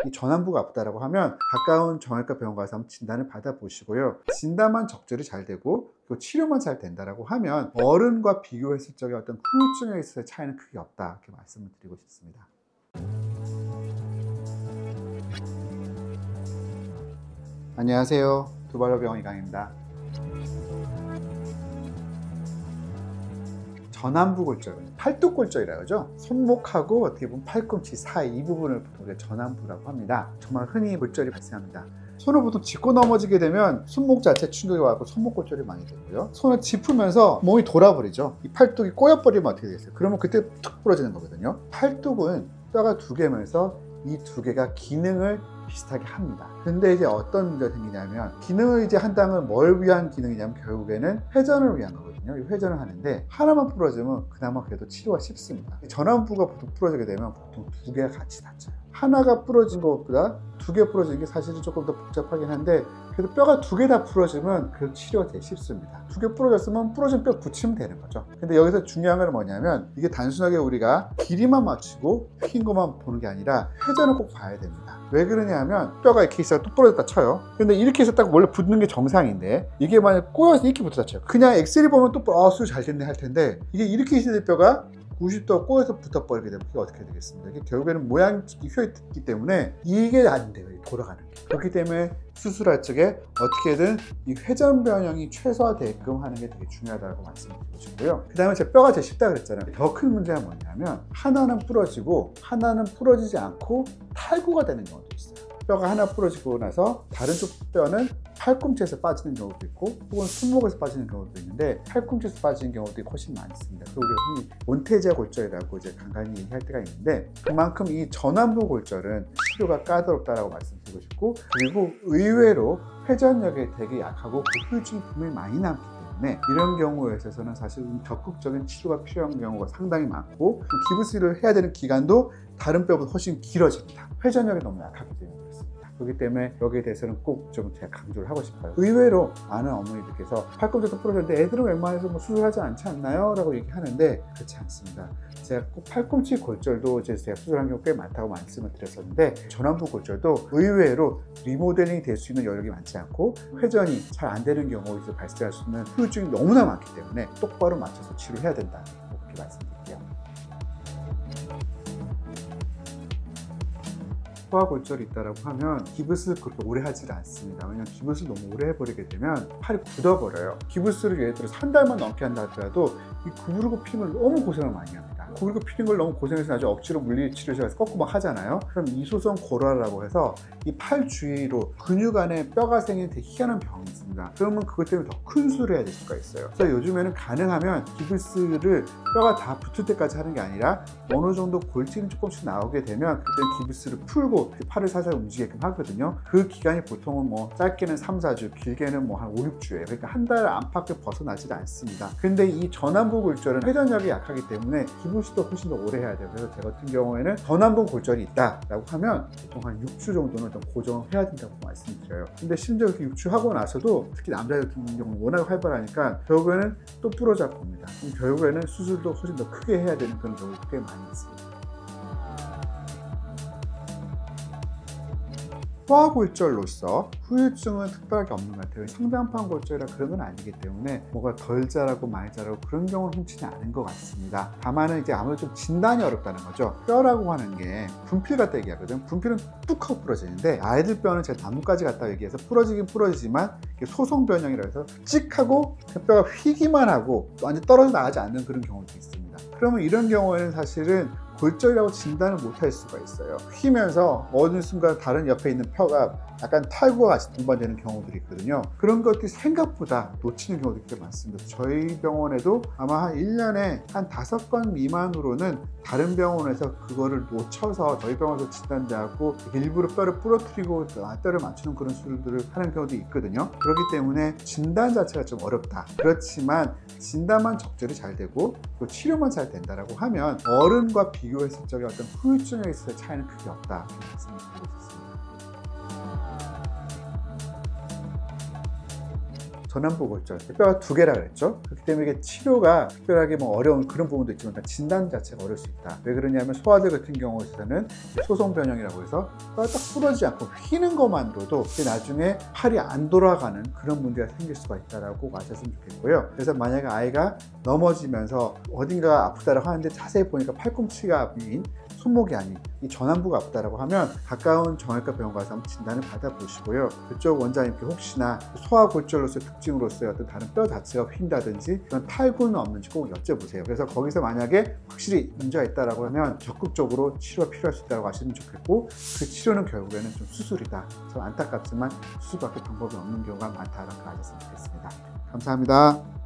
이 전완부가 아프다라고 하면 가까운 정형외과 병원 가서 한번 진단을 받아보시고요. 진단만 적절히 잘 되고 또 치료만 잘 된다라고 하면 어른과 비교했을 적에 어떤 후유증에 있어서의 차이는 크게 없다, 이렇게 말씀을 드리고 싶습니다. 안녕하세요. 두발로병원 이강입니다. 전완부골절, 팔뚝골절이라고 하죠. 손목하고 어떻게 보면 팔꿈치 사이 이 부분을 보통 우리가 전완부라고 합니다. 정말 흔히 골절이 발생합니다. 손을 보통 짚고 넘어지게 되면 손목 자체 충격이 와서 손목골절이 많이 되고요. 손을 짚으면서 몸이 돌아버리죠. 이 팔뚝이 꼬여버리면 어떻게 되겠어요? 그러면 그때 툭 부러지는 거거든요. 팔뚝은 뼈가 두 개면서 이 두 개가 기능을 비슷하게 합니다. 근데 이제 어떤 문제가 생기냐면, 기능을 이제 한다면 뭘 위한 기능이냐면 결국에는 회전을 위한 거거든요. 이 회전을 하는데 하나만 부러지면 그나마 그래도 치료가 쉽습니다. 전완부가 보통 부러지게 되면 보통 두 개가 같이 다쳐요. 하나가 부러진 것보다 두 개 부러지는 게 사실은 조금 더 복잡하긴 한데, 그래도 뼈가 두 개 다 부러지면 그 치료가 되게 쉽습니다. 두 개 부러졌으면 부러진 뼈 붙이면 되는 거죠. 근데 여기서 중요한 건 뭐냐면, 이게 단순하게 우리가 길이만 맞추고 휜 것만 보는 게 아니라 회전을 꼭 봐야 됩니다. 왜 그러냐 하면, 뼈가 이렇게 있어야 또 부러졌다 쳐요. 근데 이렇게 해서 딱 원래 붙는 게 정상인데, 이게 만약 꼬여서 이렇게 붙었다 쳐요. 그냥 엑스레이 보면 또 수 잘 됐네 할 텐데, 이게 이렇게 있을 때 뼈가 90도 꼬여서 붙어버리게 되면 그게 어떻게 되겠습니까? 이게 결국에는 모양이 휘어있기 때문에 이게 안 돼요, 돌아가는 게. 그렇기 때문에 수술할 적에 어떻게든 이 회전 변형이 최소화되게끔 하는 게 되게 중요하다고 말씀드리고 싶고요. 그 다음에 제 뼈가 제일 쉽다 그랬잖아요. 더 큰 문제가 뭐냐면, 하나는 부러지고 하나는 부러지지 않고 탈구가 되는 경우도 있어요. 뼈가 하나 부러지고 나서 다른 쪽 뼈는 팔꿈치에서 빠지는 경우도 있고, 혹은 손목에서 빠지는 경우도 있는데, 팔꿈치에서 빠지는 경우도 훨씬 많습니다. 그리고 우리가 흔히 몬테제 골절이라고 이제 간간히 얘기할 때가 있는데, 그만큼 이 전완부 골절은 치료가 까다롭다라고 말씀드리고 싶고, 그리고 의외로 회전력이 되게 약하고 후유증이 분명히 많이 남기 때문에 이런 경우에 있어서는 사실 적극적인 치료가 필요한 경우가 상당히 많고, 기부스를 해야 되는 기간도 다른 뼈보다 훨씬 길어집니다. 회전력이 너무 약하기 때문에 그렇습니다. 그렇기 때문에 여기에 대해서는 꼭 좀 제가 강조를 하고 싶어요. 의외로 많은 어머니들께서 팔꿈치도 부러졌는데 애들은 웬만해서 뭐 수술하지 않지 않나요? 라고 얘기하는데, 그렇지 않습니다. 제가 꼭 팔꿈치 골절도 제가 수술한 경우 꽤 많다고 말씀을 드렸었는데, 전완부 골절도 의외로 리모델링이 될 수 있는 여력이 많지 않고, 회전이 잘 안 되는 경우에서 발생할 수 있는 후유증이 너무나 많기 때문에 똑바로 맞춰서 치료해야 된다, 이렇게 말씀드릴게요. 소화골절이 있다고 하면 기부스를 그렇게 오래 하질 않습니다. 왜냐하면 기부스를 너무 오래 해버리게 되면 팔이 굳어버려요. 기부스를 예를 들어서 한 달만 넘게 한다 하더라도 이 구부르고 피는 걸 너무 고생을 많이 합니다. 구부르고 피는 걸 너무 고생해서 나중에 억지로 물리치료실에서 꺾고 막 하잖아요. 그럼 이소성 고라라고 해서 이 팔 주위로 근육 안에 뼈가 생기는 되게 희한한 병이 있습니다. 그러면 그것 때문에 더 큰 수술을 해야 될 수가 있어요. 그래서 요즘에는 가능하면 기부스를 뼈가 다 붙을 때까지 하는 게 아니라 어느 정도 골질이 조금씩 나오게 되면 그때 기부스를 풀고 팔을 살살 움직이게끔 하거든요. 그 기간이 보통은 뭐 짧게는 3, 4주, 길게는 뭐 한 5, 6주예요. 그러니까 한 달 안팎에 벗어나질 않습니다. 근데 이 전완부 골절은 회전력이 약하기 때문에 기부스도 훨씬 더 오래 해야 돼요. 그래서 제 같은 경우에는 전완부 골절이 있다라고 하면 보통 한 6주 정도는 좀 고정을 해야 된다고 말씀드려요. 근데 심지어 이렇게 6주 하고 나서도, 특히 남자들 같은 경우는 워낙 활발하니까 결국에는 또 부러져 봅니다. 결국에는 수술도 훨씬 더 크게 해야 되는 그런 경우가 꽤 많이 있습니다. 소화골절로서 후유증은 특별하게 없는 것 같아요. 상장판 골절이라 그런 건 아니기 때문에 뭐가 덜 자라고 많이 자라고 그런 경우는 흔치는 않은 것 같습니다. 다만은 이제 아무래도 좀 진단이 어렵다는 거죠. 뼈라고 하는 게 분필 같다 얘기하거든요. 분필은 뚝 하고 부러지는데, 아이들 뼈는 제가 나뭇가지 같다 얘기해서 부러지긴 부러지지만 소송 변형이라 해서 찍 하고 그 뼈가 휘기만 하고 완전 떨어져 나가지 않는 그런 경우도 있습니다. 그러면 이런 경우에는 사실은 골절이라고 진단을 못할 수가 있어요. 휘면서 어느 순간 다른 옆에 있는 뼈가 약간 탈구와 같이 동반되는 경우들이 있거든요. 그런 것들이 생각보다 놓치는 경우들이 꽤 많습니다. 저희 병원에도 아마 한 1년에 한 5건 미만으로는 다른 병원에서 그거를 놓쳐서 저희 병원에서 진단되고 일부러 뼈를 부러뜨리고 뼈를 맞추는 그런 수술들을 하는 경우도 있거든요. 그렇기 때문에 진단 자체가 좀 어렵다. 그렇지만 진단만 적절히 잘 되고 또 치료만 잘 된다라고 하면 어른과 비교했을 적에 어떤 후유증에 있어서의 차이는 크게 없다, 이렇게 말씀을 드리고 싶습니다. 전완부 골절, 뼈가 2개라 그랬죠. 그렇기 때문에 이게 치료가 특별하게 뭐 어려운 그런 부분도 있지만 진단 자체가 어려울 수 있다. 왜 그러냐면 소아들 같은 경우에는 소송 변형이라고 해서 뼈가 딱 부러지지 않고 휘는 것만으로도 나중에 팔이 안 돌아가는 그런 문제가 생길 수가 있다라고 아셨으면 좋겠고요. 그래서 만약에 아이가 넘어지면서 어딘가 아프다라고 하는데 자세히 보니까 팔꿈치가 아닌 손목이 아닌 이 전완부가 아프다라고 하면 가까운 정형외과 병원 가서 한번 진단을 받아보시고요. 그쪽 원장님께 혹시나 소아골절로서의 특징으로서의 어떤 다른 뼈 자체가 휜다든지 그런 탈구는 없는지 꼭 여쭤보세요. 그래서 거기서 만약에 확실히 문제가 있다라고 하면 적극적으로 치료가 필요할 수 있다고 하시면 좋겠고, 그 치료는 결국에는 좀 수술이다. 좀 안타깝지만 수술밖에 방법이 없는 경우가 많다라고 아셨으면 좋겠습니다. 감사합니다.